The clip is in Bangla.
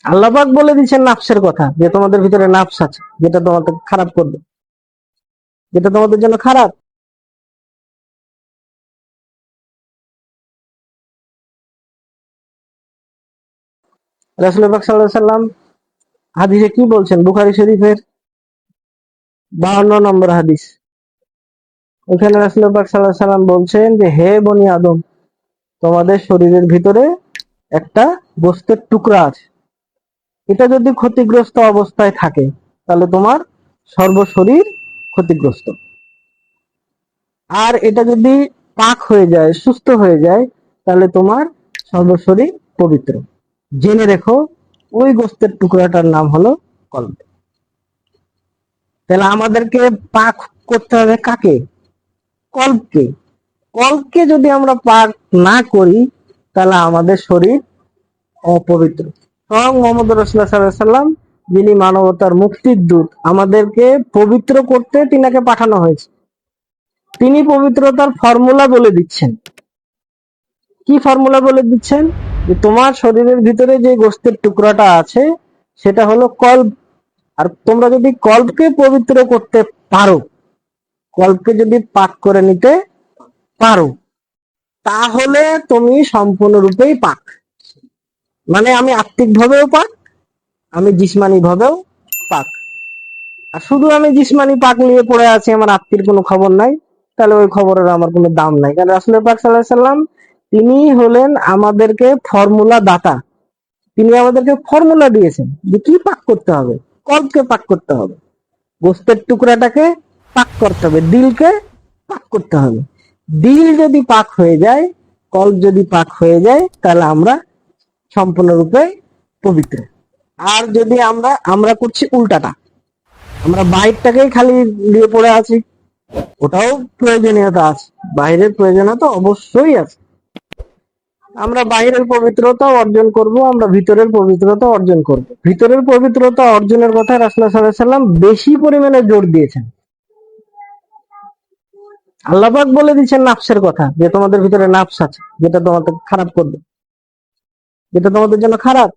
আল্লাহ পাক বলে দিচ্ছেন নাফসের কথা, যে তোমাদের ভিতরে নাফস আছে, যেটা তোমাদের খারাপ করবে, যেটা তোমাদের জন্য খারাপ। রাসূল পাক সাল্লাল্লাহু আলাইহি সাল্লাম হাদিসে কি বলছেন? বুখারী শরীফের 52 নম্বর হাদিস। এখানে রাসূল পাক সাল্লাল্লাহু আলাইহি সাল্লাম বলছেন যে, হে বনি আদম, তোমাদের শরীরের ভিতরে একটা গোশতের টুকরা আছে, এটা যদি ক্ষতিগ্রস্ত অবস্থায় থাকে তাহলে তোমার সর্বশরীর ক্ষতিগ্রস্ত। আর এটা যদি পাক হয়ে যায়, সুস্থ হয়ে যায়, তাহলে তোমার সর্বশরীর পবিত্র। জেনে রেখো, ওই গোশতের টুকরাটার নাম হলো কলব। তাহলে আমাদেরকে পাক করতে হবে কাকে? কলবকে। কলবকে যদি আমরা পাক না করি, তাহলে আমাদের শরীর অপবিত্র। স্বয়ং মোহাম্মদ রাসূলুল্লাহ সাল্লাল্লাহু আলাইহি সাল্লাম, যিনি মানবতার মুক্তির দূত, আমাদেরকে পবিত্র করতে তিনাকে পাঠানো হয়েছে। তিনি পবিত্রতার ফর্মুলা বলে দিচ্ছেন। কি ফর্মুলা বলে দিচ্ছেন? যে তোমার শরীরের ভিতরে যে গোশতের টুকরাটা আছে সেটা হলো কলব। আর তোমরা যদি কলবকে পবিত্র করতে পারো, কলবকে যদি পাক করে নিতে পারো, তাহলে তুমি সম্পূর্ণরূপেই পাক। মানে আমি আত্মিক ভাবেও পাক, আমি জিসমানি ভাবেও পাক। আর শুধু আমি জিসমানি পাক নিয়ে পড়ে আছি, আমার আত্মীর কোনো খবর নাই, তাহলে ওই খবরের আমার কোনো দাম নাই। কারণ রাসূল পাক সাল্লাল্লাহু আলাইহি সাল্লাম তিনি হলেন আমাদেরকে ফর্মুলা দাতা। তিনি আমাদেরকে ফর্মুলা দিয়েছেন যে কি পাক করতে হবে। কলবকে পাক করতে হবে, গোশতের টুকরাটাকে পাক করতে হবে, দিলকে পাক করতে হবে। দিল যদি পাক হয়ে যায়, কলব যদি পাক হয়ে যায়, তাহলে আমরা সম্পূর্ণরূপে পবিত্র। আর যদি আমরা আমরা করছি উল্টাটা, আমরা বাইরটাকেই খালি নিয়ে পড়ে আছি, ওটাও প্রয়োজনীয়তা আছে, বাইরের প্রয়োজনীয়তা অবশ্যই আছে। আমরা বাইরের পবিত্রতা অর্জন করব, আমরা ভিতরের পবিত্রতা অর্জন করব। ভিতরের পবিত্রতা অর্জনের কথা রাসূলুল্লাহ সাল্লাল্লাহু আলাইহি সাল্লাম বেশি পরিমাণে জোর দিয়েছেন। আল্লাহ পাক বলে দিচ্ছেন নাফসের কথা, যে তোমাদের ভিতরে নাফস আছে, যেটা তোমাদের খারাপ করবে, যেটা তোমাদের জন্য খারাপ।